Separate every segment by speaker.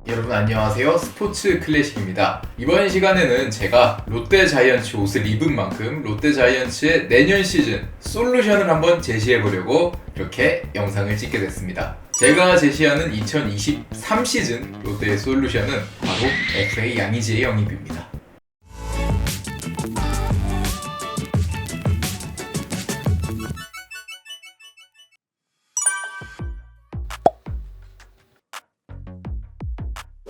Speaker 1: 여러분 안녕하세요. 스포츠 클래식입니다. 이번 시간에는 제가 롯데자이언츠 옷을 입은 만큼 롯데자이언츠의 내년 시즌 솔루션을 한번 제시해보려고 이렇게 영상을 찍게 됐습니다. 제가 제시하는 2023 시즌 롯데의 솔루션은 바로 FA 양의지의 영입입니다.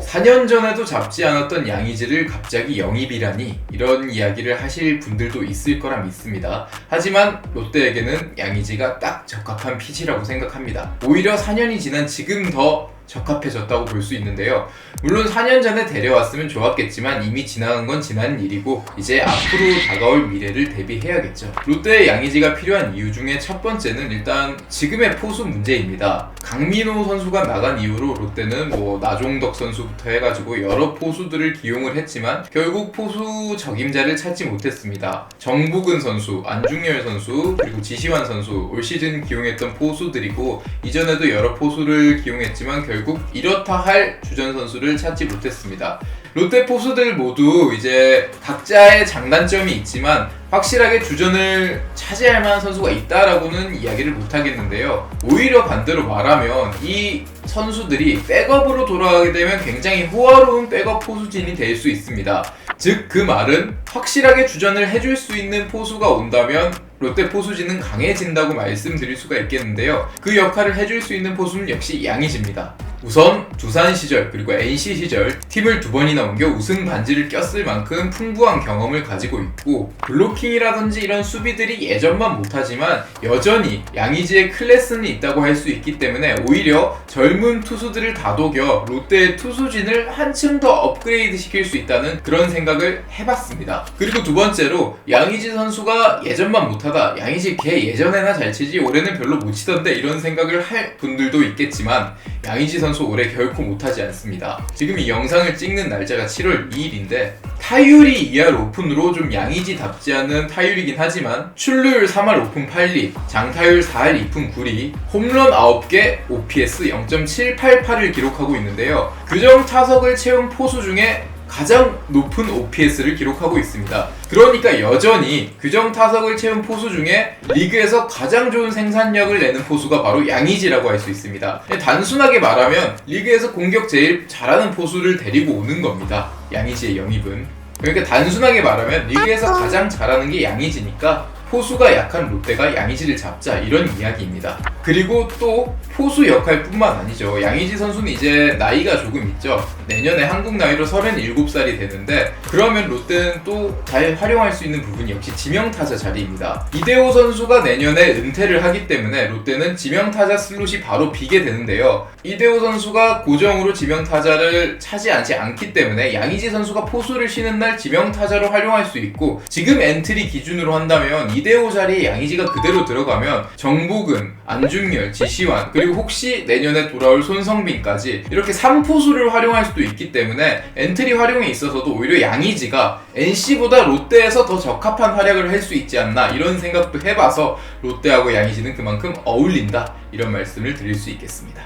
Speaker 1: (4) 4년 전에도 잡지 않았던 양의지를 갑자기 영입이라니 이런 이야기를 하실 분들도 있을 거라 믿습니다. 하지만 롯데에게는 양의지가 딱 적합한 핏이라고 생각합니다. 오히려 4년이 지난 지금 더 적합해졌다고 볼 수 있는데요. 물론 4년 전에 데려왔으면 좋았겠지만 이미 지나간 건 지난 일이고 이제 앞으로 다가올 미래를 대비해야겠죠. 롯데의 양의지가 필요한 이유 중에 첫 번째는 일단 지금의 포수 문제입니다. 강민호 선수가 나간 이후로 롯데는 나종덕 선수부터 해가지고 여러 포수들을 기용을 했지만 결국 포수 적임자를 찾지 못했습니다. 정복은 선수, 안중열 선수, 그리고 지시환 선수 올 시즌 기용했던 포수들이고 이전에도 여러 포수를 기용했지만 결국 이렇다 할 주전 선수를 찾지 못했습니다. 롯데 포수들 모두 이제 각자의 장단점이 있지만 확실하게 주전을 차지할 만한 선수가 있다라고는 이야기를 못하겠는데요. 오히려 반대로 말하면 이 선수들이 백업으로 돌아가게 되면 굉장히 호화로운 백업 포수진이 될 수 있습니다. 즉 그 말은 확실하게 주전을 해줄 수 있는 포수가 온다면 롯데 포수진은 강해진다고 말씀드릴 수가 있겠는데요. 그 역할을 해줄 수 있는 포수는 역시 양의지입니다. 우선 두산 시절 그리고 NC 시절 팀을 2번이나 옮겨 우승 반지를 꼈을 만큼 풍부한 경험을 가지고 있고 블로킹이라든지 이런 수비들이 예전만 못하지만 여전히 양의지의 클래스는 있다고 할 수 있기 때문에 오히려 젊은 투수들을 다독여 롯데의 투수진을 한층 더 업그레이드 시킬 수 있다는 그런 생각을 해봤습니다. 그리고 두 번째로 양의지 선수가 예전만 못하다 양의지 걔 예전에나 잘 치지 올해는 별로 못 치던데 이런 생각을 할 분들도 있겠지만 양의지 선수 올해 결코 못하지 않습니다. 지금 이 영상을 찍는 날짜가 7월 2일인데 타율이 2할 오픈으로 좀 양의지답지 않은 타율이긴 하지만 출루율 3할 오픈 8리, 장타율 4할 2푼 9리, 홈런 9개, OPS 0.788을 기록하고 있는데요. 규정 타석을 채운 포수 중에 가장 높은 OPS를 기록하고 있습니다. 그러니까 여전히 규정 타석을 채운 포수 중에 리그에서 가장 좋은 생산력을 내는 포수가 바로 양의지라고 할 수 있습니다. 단순하게 말하면 리그에서 공격 제일 잘하는 포수를 데리고 오는 겁니다. 양의지의 영입은. 그러니까 단순하게 말하면 리그에서 가장 잘하는 게 양의지니까 포수가 약한 롯데가 양의지를 잡자 이런 이야기입니다. 그리고 또 포수 역할뿐만 아니죠. 양의지 선수는 이제 나이가 조금 있죠. 내년에 한국 나이로 37살이 되는데 그러면 롯데는 또 잘 활용할 수 있는 부분이 역시 지명타자 자리입니다. 이대호 선수가 내년에 은퇴를 하기 때문에 롯데는 지명타자 슬롯이 바로 비게 되는데요. 이대호 선수가 고정으로 지명타자를 차지하지 않기 때문에 양의지 선수가 포수를 쉬는 날 지명타자로 활용할 수 있고 지금 엔트리 기준으로 한다면 이대호 자리에 양의지가 그대로 들어가면 정복은, 안중열, 지시환 그리고 혹시 내년에 돌아올 손성빈까지 이렇게 3포수를 활용할 수도 있기 때문에 엔트리 활용에 있어서도 오히려 양의지가 NC보다 롯데에서 더 적합한 활약을 할 수 있지 않나 이런 생각도 해봐서 롯데하고 양의지는 그만큼 어울린다 이런 말씀을 드릴 수 있겠습니다.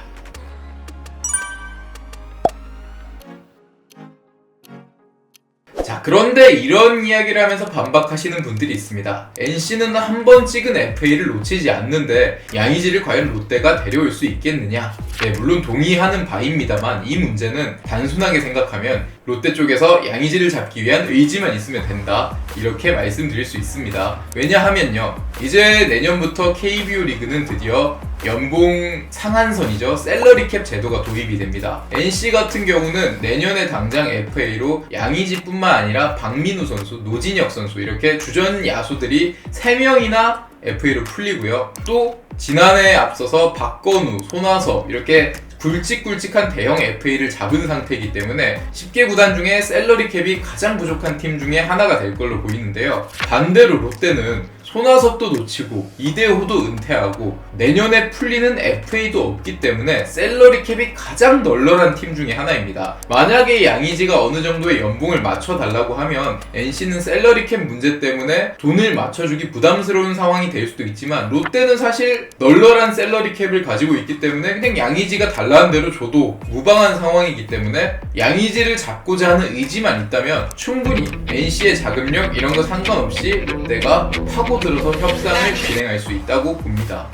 Speaker 1: 자, 그런데 이런 이야기를 하면서 반박하시는 분들이 있습니다. NC는 한 번 찍은 FA를 놓치지 않는데 양의지를 과연 롯데가 데려올 수 있겠느냐? 네, 물론 동의하는 바입니다만 이 문제는 단순하게 생각하면 롯데 쪽에서 양의지를 잡기 위한 의지만 있으면 된다 이렇게 말씀드릴 수 있습니다. 왜냐하면요 이제 내년부터 KBO 리그는 드디어 연봉 상한선이죠. 샐러리 캡 제도가 도입이 됩니다. NC 같은 경우는 내년에 당장 FA로 양의지뿐만 아니라 박민우 선수, 노진혁 선수 이렇게 주전 야수들이 3명이나 FA로 풀리고요. 또 지난해에 앞서서 박건우, 손아섭 이렇게 굵직굵직한 대형 FA를 잡은 상태이기 때문에 10개 구단 중에 샐러리 캡이 가장 부족한 팀 중에 하나가 될 걸로 보이는데요. 반대로 롯데는 손아섭도 놓치고 이대호도 은퇴하고 내년에 풀리는 FA도 없기 때문에 셀러리 캡이 가장 널널한 팀 중에 하나입니다. 만약에 양의지가 어느 정도의 연봉을 맞춰달라고 하면 NC는 셀러리 캡 문제 때문에 돈을 맞춰주기 부담스러운 상황이 될 수도 있지만 롯데는 사실 널널한 셀러리 캡을 가지고 있기 때문에 그냥 양의지가 달라는 대로 줘도 무방한 상황이기 때문에 양의지를 잡고자 하는 의지만 있다면 충분히 NC의 자금력 이런 거 상관없이 롯데가 파고들어서 협상을 진행할 수 있다고 봅니다.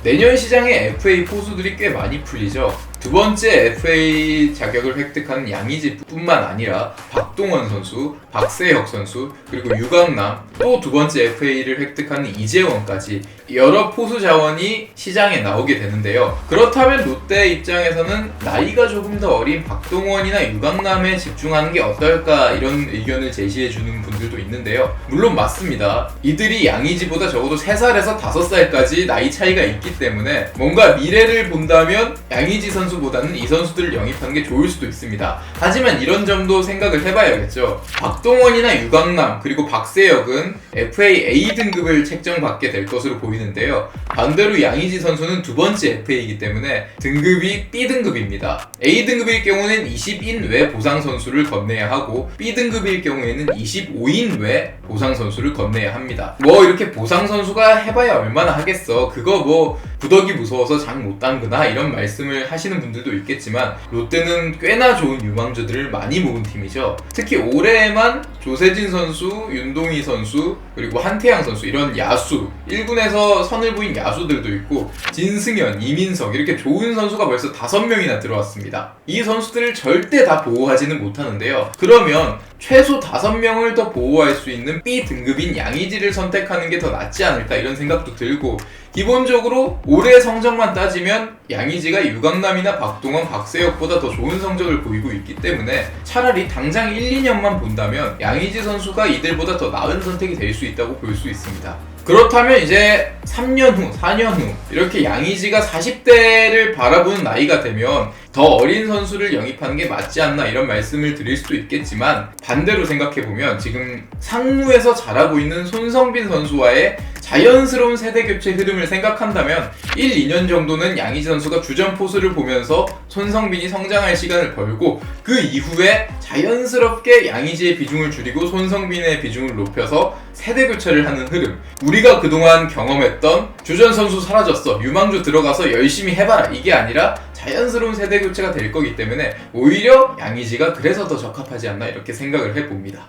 Speaker 1: 내년 시장에 FA 포수들이 꽤 많이 풀리죠. 두 번째 FA 자격을 획득한 양의지뿐만 아니라 박동원 선수, 박세혁 선수, 그리고 유강남, 또 두 번째 FA를 획득한 이재원까지 여러 포수 자원이 시장에 나오게 되는데요. 그렇다면 롯데 입장에서는 나이가 조금 더 어린 박동원이나 유강남에 집중하는 게 어떨까 이런 의견을 제시해주는 분들도 있는데요. 물론 맞습니다. 이들이 양의지보다 적어도 3살에서 5살까지 나이 차이가 있기 때문에 뭔가 미래를 본다면 양의지 선수보다는 이 선수들을 영입하는 게 좋을 수도 있습니다. 하지만 이런 점도 생각을 해봐야겠죠. 박동원이나 유강남 그리고 박세혁은 FA A 등급을 책정받게 될 것으로 보이는데요. 반대로 양의지 선수는 두 번째 FA이기 때문에 등급이 B 등급입니다. A 등급일 경우는 20인 외 보상 선수를 건네야 하고 B 등급일 경우에는 25인 외 보상 선수를 건네야 합니다. 뭐 이렇게 보상 선수가 해봐야 얼마나 하겠어. 그거 뭐 구더기 무서워서 장 못 담그나 이런 말씀을 하시는 분들도 있겠지만 롯데는 꽤나 좋은 유망주들을 많이 모은 팀이죠. 특히 올해에만 조세진 선수, 윤동희 선수, 그리고 한태양 선수 이런 야수 1군에서 선을 보인 야수들도 있고 진승현, 이민석 이렇게 좋은 선수가 벌써 5명이나 들어왔습니다. 이 선수들을 절대 다 보호하지는 못하는데요. 그러면 최소 5명을 더 보호할 수 있는 B 등급인 양의지를 선택하는 게 더 낫지 않을까 이런 생각도 들고 기본적으로 올해 성적만 따지면 양의지가 유강남이나 박동원, 박세혁보다 더 좋은 성적을 보이고 있기 때문에 차라리 당장 1, 2년만 본다면 양의지 선수가 이들보다 더 나은 선택이 될 수 있다고 볼 수 있습니다. 그렇다면 이제 3년 후, 4년 후 이렇게 양의지가 40대를 바라보는 나이가 되면 더 어린 선수를 영입하는 게 맞지 않나 이런 말씀을 드릴 수도 있겠지만 반대로 생각해보면 지금 상무에서 잘하고 있는 손성빈 선수와의 자연스러운 세대 교체 흐름을 생각한다면 1, 2년 정도는 양의지 선수가 주전 포수를 보면서 손성빈이 성장할 시간을 벌고 그 이후에 자연스럽게 양의지의 비중을 줄이고 손성빈의 비중을 높여서 세대 교체를 하는 흐름, 우리가 그동안 경험했던 주전 선수 사라졌어, 유망주 들어가서 열심히 해봐라 이게 아니라 자연스러운 세대 교체가 될 거기 때문에 오히려 양의지가 그래서 더 적합하지 않나 이렇게 생각을 해봅니다.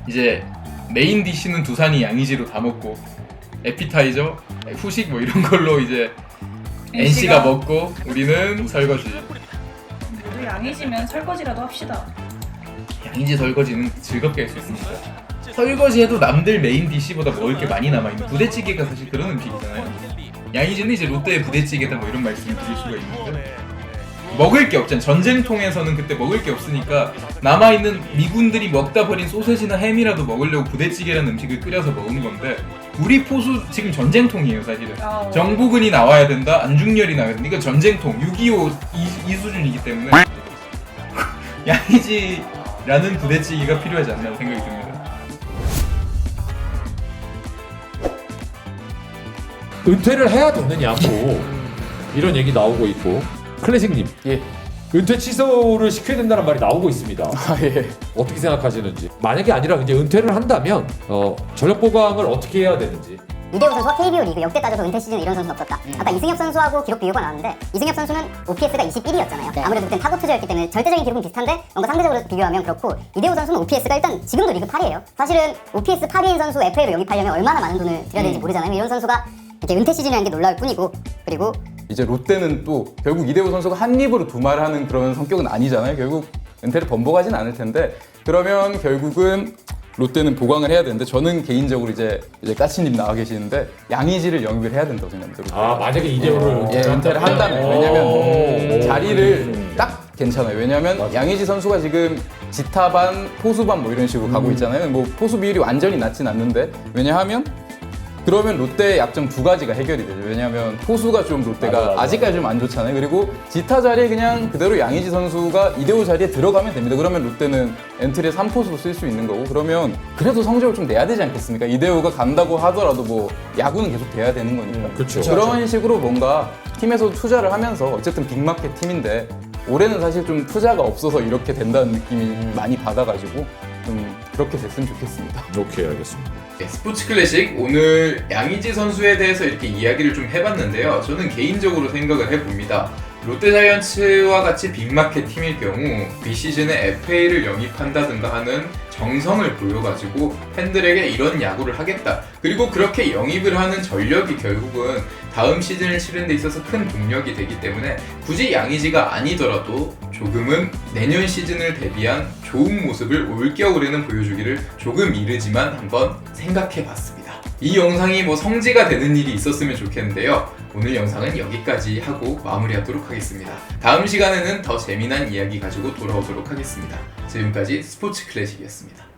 Speaker 2: 이제 메인 디시는 두산이 양의지로 다 먹고 에피타이저, 후식 뭐 이런 걸로 이제 NC가 먹고 우리는 설거지.
Speaker 3: 우리 양이지면 설거지라도 합시다.
Speaker 2: 양의지 설거지는 즐겁게 할 수 있습니다. 설거지해도 남들 메인 디시보다 먹을 게 많이 남아있는 부대찌개가 사실 그런 음식이잖아요. 양의지는 이제 롯데의 부대찌개다 뭐 이런 말씀을 드릴 수가 있는데 먹을 게 없잖아. 전쟁통에서는 그때 먹을 게 없으니까 남아있는 미군들이 먹다 버린 소세지나 햄이라도 먹으려고 부대찌개라는 음식을 끓여서 먹은 건데 우리 포수 지금 전쟁통이에요 사실은. 정보근이 나와야 된다, 안중열이 나와야 된다. 이거 전쟁통, 6.25 이 수준이기 때문에 양의지라는 부대찌개가 필요하지 않나 생각이 듭니다.
Speaker 4: 은퇴를 해야 되느냐고 이런 얘기 나오고 있고 클래식님,
Speaker 5: 예.
Speaker 4: 은퇴 취소를 시켜야 된다는 말이 나오고 있습니다.
Speaker 5: 예.
Speaker 4: 어떻게 생각하시는지. 만약에 아니라 이제 은퇴를 한다면 전력 보강을 어떻게 해야 되는지.
Speaker 6: 이대호 선수와 KBO 리그 역대 따져서 은퇴 시즌 이런 선수는 없었다. 아까 이승엽 선수하고 기록 비교가 나왔는데 이승엽 선수는 OPS가 21이었잖아요.
Speaker 5: 네.
Speaker 6: 아무래도 그땐 타고 투자였기 때문에 절대적인 기록은 비슷한데 뭔가 상대적으로 비교하면 그렇고 이대호 선수는 OPS가 일단 지금도 리그 8위예요. 사실은 OPS 8위인 선수 FA로 영입하려면 얼마나 많은 돈을 들여야 되는지 모르잖아요. 이런 선수가 이렇게 은퇴 시즌이라는 게 놀라울 뿐이고 그리고
Speaker 5: 이제 롯데는 또 결국 이대호 선수가 한 입으로 두 말 하는 그런 성격은 아니잖아요. 결국 은퇴를 번복하진 않을 텐데 그러면 결국은 롯데는 보강을 해야 되는데 저는 개인적으로 이제 까치님 나와 계시는데 양의지를 영입을 해야 된다고 생각합니다.
Speaker 4: 아, 만약에 이대호를
Speaker 5: 예, 은퇴를 한다면 왜냐면 자리를 딱 괜찮아요. 왜냐면 양의지 선수가 지금 지타반, 포수반 뭐 이런 식으로 가고 있잖아요. 뭐 포수 비율이 완전히 낮진 않는데 왜냐하면 그러면 롯데의 약점 두 가지가 해결이 되죠. 왜냐하면 포수가 좀 롯데가
Speaker 4: 맞아.
Speaker 5: 아직까지 좀 안 좋잖아요. 그리고 지타 자리에 그냥 그대로 양의지 선수가 이대호 자리에 들어가면 됩니다. 그러면 롯데는 엔트리에 3포수로 쓸 수 있는 거고, 그러면 그래도 성적을 좀 내야 되지 않겠습니까? 이대호가 간다고 하더라도 뭐 야구는 계속 돼야 되는 거니까.
Speaker 4: 그렇죠.
Speaker 5: 그런 식으로 뭔가 팀에서 투자를 하면서 어쨌든 빅마켓 팀인데 올해는 사실 좀 투자가 없어서 이렇게 된다는 느낌이 많이 받아가지고 좀 그렇게 됐으면 좋겠습니다.
Speaker 4: 오케이, 알겠습니다.
Speaker 1: 네, 스포츠 클래식 오늘 양의지 선수에 대해서 이렇게 이야기를 좀 해봤는데요. 저는 개인적으로 생각을 해봅니다. 롯데자이언츠와 같이 빅마켓 팀일 경우 비시즌에 FA를 영입한다든가 하는 정성을 보여가지고 팬들에게 이런 야구를 하겠다. 그리고 그렇게 영입을 하는 전력이 결국은 다음 시즌을 치는 데 있어서 큰 동력이 되기 때문에 굳이 양의지가 아니더라도 조금은 내년 시즌을 대비한 좋은 모습을 올겨울에는 보여주기를 조금 이르지만 한번 생각해봤습니다. 이 영상이 뭐 성지가 되는 일이 있었으면 좋겠는데요. 오늘 영상은 여기까지 하고 마무리하도록 하겠습니다. 다음 시간에는 더 재미난 이야기 가지고 돌아오도록 하겠습니다. 지금까지 스포츠 클래식이었습니다.